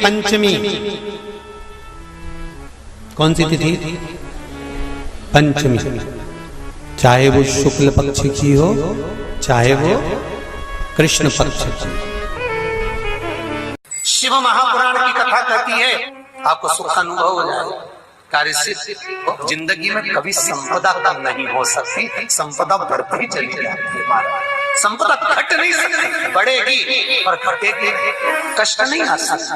पंचमी, कौन सी तिथि? पंचमी, चाहे वो शुक्ल पक्ष की हो चाहे वो कृष्ण पक्ष की। शिव महापुराण की कथा कहती है आपको सुख अनुभव हो जाएगा। कार्य सिद्ध जिंदगी में कभी संपदा कम नहीं हो सकती, संपदा बढ़ती चली जाती है। संपदा घट नहीं सकती, बढ़ेगी और घटेगी। कष्ट नहीं आ सकता,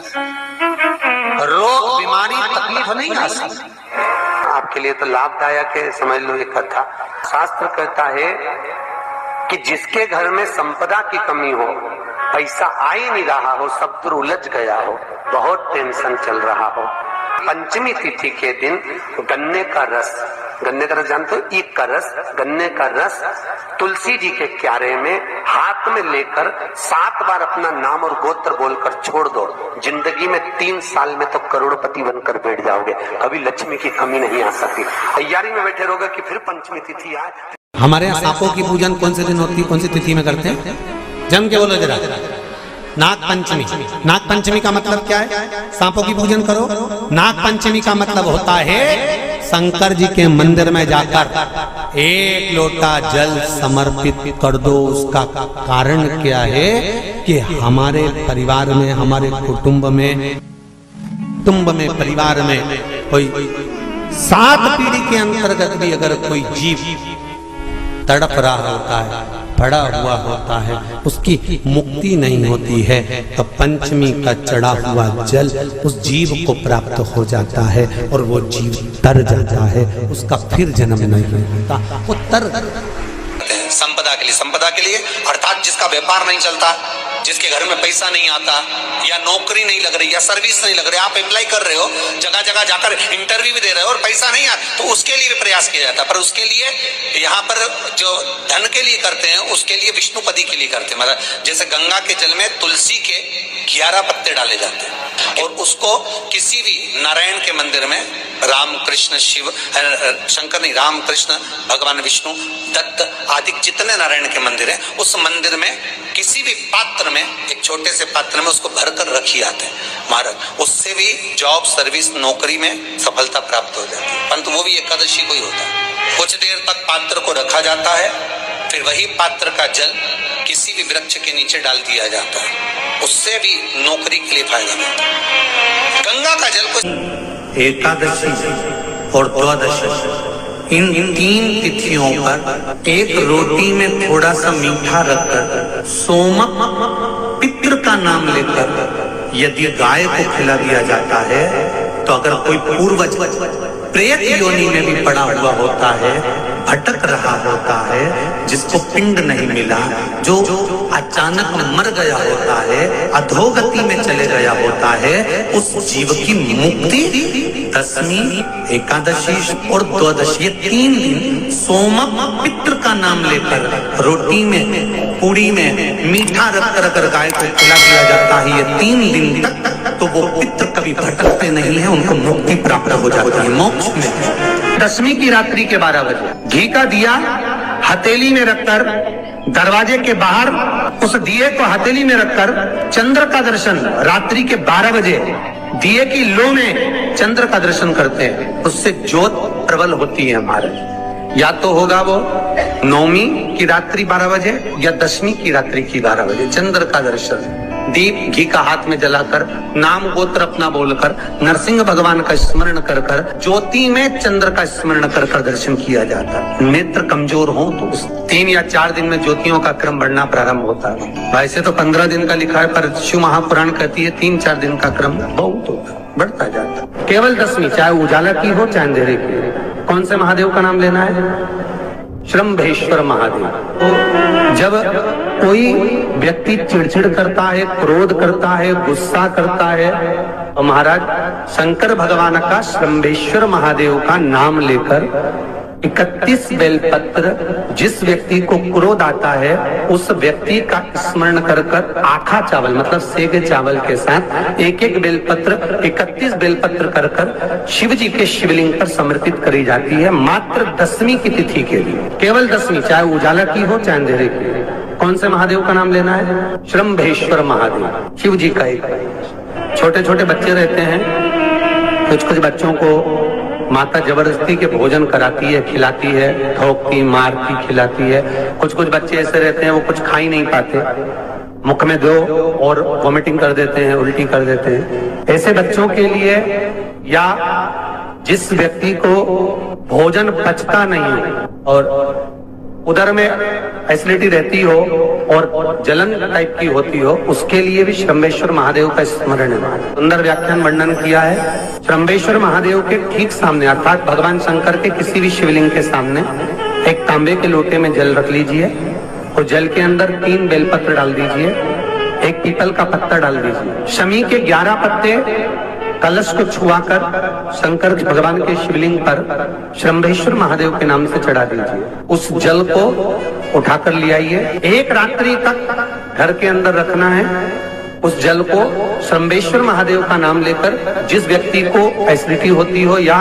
रोग बीमारी तकलीफ नहीं आ सकती। आपके लिए तो लाभदायक है, समझ लो ये कथा। शास्त्र कहता है कि जिसके घर में संपदा की कमी हो, पैसा आ ही नहीं रहा हो, सब दूर उलझ गया हो, बहुत टेंशन चल रहा हो, पंचमी तिथि के दिन गन्ने का रस जानते हो? ईख का रस, गन्ने का रस तुलसी जी के क्यारे में हाथ में लेकर 7 बार अपना नाम और गोत्र बोलकर छोड़ दो। जिंदगी में 3 साल में तो करोड़पति बनकर बैठ जाओगे, कभी लक्ष्मी की कमी नहीं आ सकती। तैयारी में बैठे रहोगे कि फिर पंचमी तिथि आए। हमारे यहाँ सांपों की पूजन कौन से दिन होती है, कौन सी तिथि में करते हैं? जम के बोलो जरा। नाग पंचमी। नाग पंचमी का मतलब क्या है? सांपों की पूजन करो। नाग पंचमी का मतलब होता है शंकर जी के मंदिर में जाकर 1 लोटा जल समर्पित कर दो। उसका कारण क्या है कि हमारे परिवार में, हमारे कुटुंब में, परिवार में कोई 7 पीढ़ी के अंतर्गत भी अगर कोई जीव तड़प रहा होता है, पड़ा हुआ होता है, उसकी मुक्ति नहीं होती है, तो पंचमी का चढ़ा हुआ जल उस जीव को प्राप्त हो जाता है और वो जीव तर जाता है, उसका फिर जन्म नहीं होता। वो तर संपदा के लिए अर्थात जिसका व्यापार नहीं चलता, जिसके घर में पैसा नहीं आता, या नौकरी नहीं लग रही, या सर्विस नहीं लग रही, आप अप्लाई कर रहे हो, जगह जगह जाकर इंटरव्यू भी दे रहे हो और पैसा नहीं आता, तो उसके लिए भी प्रयास किया जाता है। पर उसके लिए यहाँ पर जो धन के लिए करते हैं, उसके लिए विष्णुपदी के लिए करते हैं। मतलब जैसे गंगा के जल में तुलसी के 11 पत्ते डाले जाते हैं और उसको किसी भी नारायण के मंदिर में राम कृष्ण शिव शंकर नहीं, राम कृष्ण भगवान विष्णु दत्त आदि जितने नारायण के मंदिर हैं, उस मंदिर में किसी भी पात्र में, एक छोटे से पात्र में उसको भरकर रखी आते हैं महाराज। उससे भी जॉब, सर्विस, नौकरी में सफलता प्राप्त हो जाती है। परंतु वो भी एकादशी को ही होता है। कुछ देर तक पात्र को रखा जाता है, फिर वही पात्र का जल किसी भी वृक्ष के नीचे डाल दिया जाता है, उससे भी नौकरी के लिए फायदा मिलता है। गंगा का जल को एकादशी और द्वादशी, इन 3 तिथियों पर एक रोटी में थोड़ा सा मीठा रखकर सोमक पितृ का नाम लेकर यदि गाय को खिला दिया जाता है, तो अगर कोई पूर्वज प्रेत योनि में भी पड़ा हुआ होता है, भटक रहा होता है, जिसको पिंड नहीं मिला, जो अचानक मर गया होता है, अधोगति में चले गया होता है, उस जीव की मुक्ति दशमी, एकादशी और द्वादशी, ये 3 दिन सोमक पितृ का नाम लेकर रोटी में, पूड़ी में मीठा रखकर अगर गाय को खिला दिया जाता है, ये 3 दिन तक, तो वो पितृ कभी भटकते नहीं है, उनको मुक्ति प्राप्त हो जाती है मोक्ष में। दशमी की रात्रि के 12 बजे घी का दिया हथेली में रखकर, दरवाजे के बाहर उस दिए को हथेली में रखकर चंद्र का दर्शन रात्रि के 12 बजे दिए की लो में चंद्र का दर्शन करते हैं, उससे ज्योत प्रबल होती है हमारे। या तो होगा वो नवमी की रात्रि 12 बजे या दशमी की रात्रि की 12 बजे चंद्र का दर्शन, दीप घी का हाथ में जलाकर, नाम गोत्र अपना बोलकर, नरसिंह भगवान का स्मरण कर कर, ज्योति में चंद्र का स्मरण कर कर दर्शन किया जाता है। नेत्र कमजोर हो तो 3 या 4 दिन में ज्योतियों का क्रम बढ़ना प्रारंभ होता है। वैसे तो 15 दिन का लिखा है, पर शिव महापुराण कहती है 3-4 दिन का क्रम बहुत होता है, बढ़ता जाता है। केवल दशमी, चाहे उजाला की हो चाहे अंधेरे की। कौन से महादेव का नाम लेना है? श्रम्भेश्वर महादेव। तो जब कोई व्यक्ति चिड़चिड़ करता है, क्रोध करता है, गुस्सा करता है, तो महाराज शंकर भगवान का श्रम्भेश्वर महादेव का नाम लेकर 31 बेलपत्र, जिस व्यक्ति को क्रोध आता है उस व्यक्ति का स्मरण कर कर आखा चावल मतलब सेगे चावल के साथ 1-1 बेलपत्र, 31 बेलपत्र कर कर शिव जी के शिवलिंग पर समर्पित करी जाती है, मात्र दशमी की तिथि के लिए। केवल दशमी, चाहे उजाला की हो चाहे अंधेरे की। कौन से महादेव का नाम लेना है? श्रम्भेश्वर महादेव, शिव जी का एक छोटे छोटे बच्चे रहते हैं, कुछ कुछ बच्चों को माता जबरदस्ती के भोजन कराती है, खिलाती है, ठोकती, मारती, खिलाती है। कुछ कुछ बच्चे ऐसे रहते हैं वो कुछ खा ही नहीं पाते, मुख में दो और वॉमिटिंग कर देते हैं, उल्टी कर देते हैं। ऐसे बच्चों के लिए या जिस व्यक्ति को भोजन पचता नहीं हो और उदर में एसिडिटी रहती हो और जलन टाइप की होती हो, उसके लिए भी श्रम्भेश्वर महादेव का स्मरण है। सुंदर व्याख्यान वर्णन किया है। श्रम्भेश्वर महादेव के ठीक सामने अर्थात भगवान शंकर के किसी भी शिवलिंग के सामने एक तांबे के लोटे में जल रख लीजिए और जल के अंदर 3 बेलपत्र डाल दीजिए, एक पीपल का पत्ता डाल दीजिए, शमी के 11 पत्ते कलश को छुआकर शंकर भगवान के शिवलिंग पर श्रम्भेश्वर महादेव के नाम से चढ़ा दीजिए। उस जल को उठाकर ले आइए, 1 रात्रि तक घर के अंदर रखना है। उस जल को श्रम्भेश्वर महादेव का नाम लेकर जिस व्यक्ति को एसिडिटी होती हो या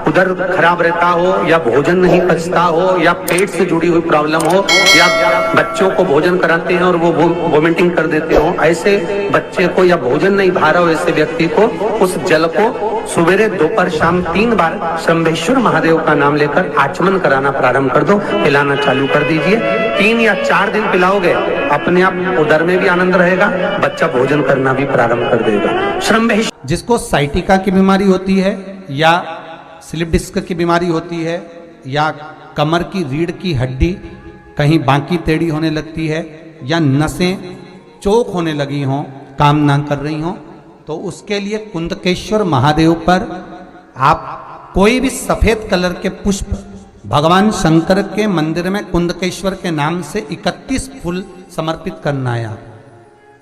उदर खराब रहता हो या भोजन नहीं पचता हो या पेट से जुड़ी हुई प्रॉब्लम हो या बच्चों को भोजन कराते हैं और वो वोमिटिंग कर देते हो, ऐसे बच्चे को या भोजन नहीं भा रहा हो ऐसे व्यक्ति को उस जल को सवेरे, दोपहर, शाम 3 बार श्रम्भेश्वर महादेव का नाम लेकर आचमन कराना प्रारंभ कर दो, पिलाना चालू कर दीजिए। 3 या 4 दिन पिलाओगे, अपने आप उदर में भी आनंद रहेगा, बच्चा भोजन करना भी प्रारंभ कर देगा। श्रम्भेश्वर जिसको साइटिका की बीमारी होती है या स्लिप डिस्क की बीमारी होती है या कमर की रीढ़ की हड्डी कहीं बांकी टेढ़ी होने लगती है या नसें चोक होने लगी हों, काम ना कर रही हों, तो उसके लिए कुंदकेश्वर महादेव पर आप कोई भी सफेद कलर के पुष्प भगवान शंकर के मंदिर में कुंदकेश्वर के नाम से 31 फूल समर्पित करना है।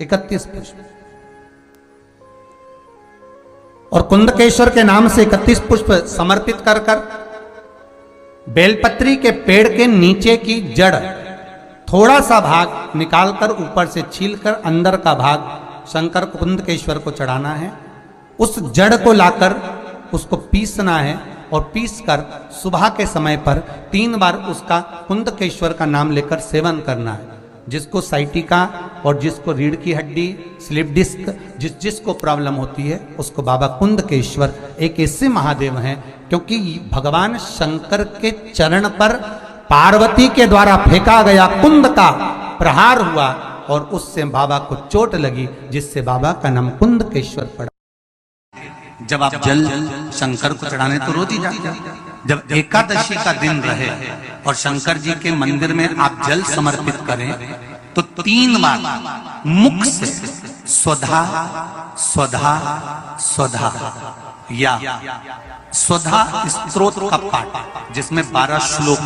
31 पुष्प और कुंदकेश्वर के नाम से 31 पुष्प समर्पित कर कर बेलपत्री के पेड़ के नीचे की जड़ थोड़ा सा भाग निकालकर ऊपर से छीलकर अंदर का भाग शंकर कुंदकेश्वर को चढ़ाना है। उस जड़ को लाकर उसको पीसना है और पीसकर सुबह के समय पर 3 बार उसका कुंदकेश्वर का नाम लेकर सेवन करना है। जिसको साइटिका और जिसको रीढ़ की हड्डी, स्लिप डिस्क, जिसको प्रॉब्लम होती है उसको बाबा कुंदकेश्वर एक ऐसे महादेव हैं क्योंकि भगवान शंकर के चरण पर पार्वती के द्वारा फेंका गया कुंद का प्रहार हुआ और उससे बाबा को चोट लगी, जिससे बाबा का नाम कुंदकेश्वर पड़ा। जब आप जल शंकर को चढ़ाने तो रोज ही जाते, जब एकादशी का दिन रहे और शंकर जी के मंदिर में आप जल समर्पित करें तो 3 बार मुख से स्वधा स्वधा स्वधा या स्वधा स्तोत्र का पाठ जिसमें 12 श्लोक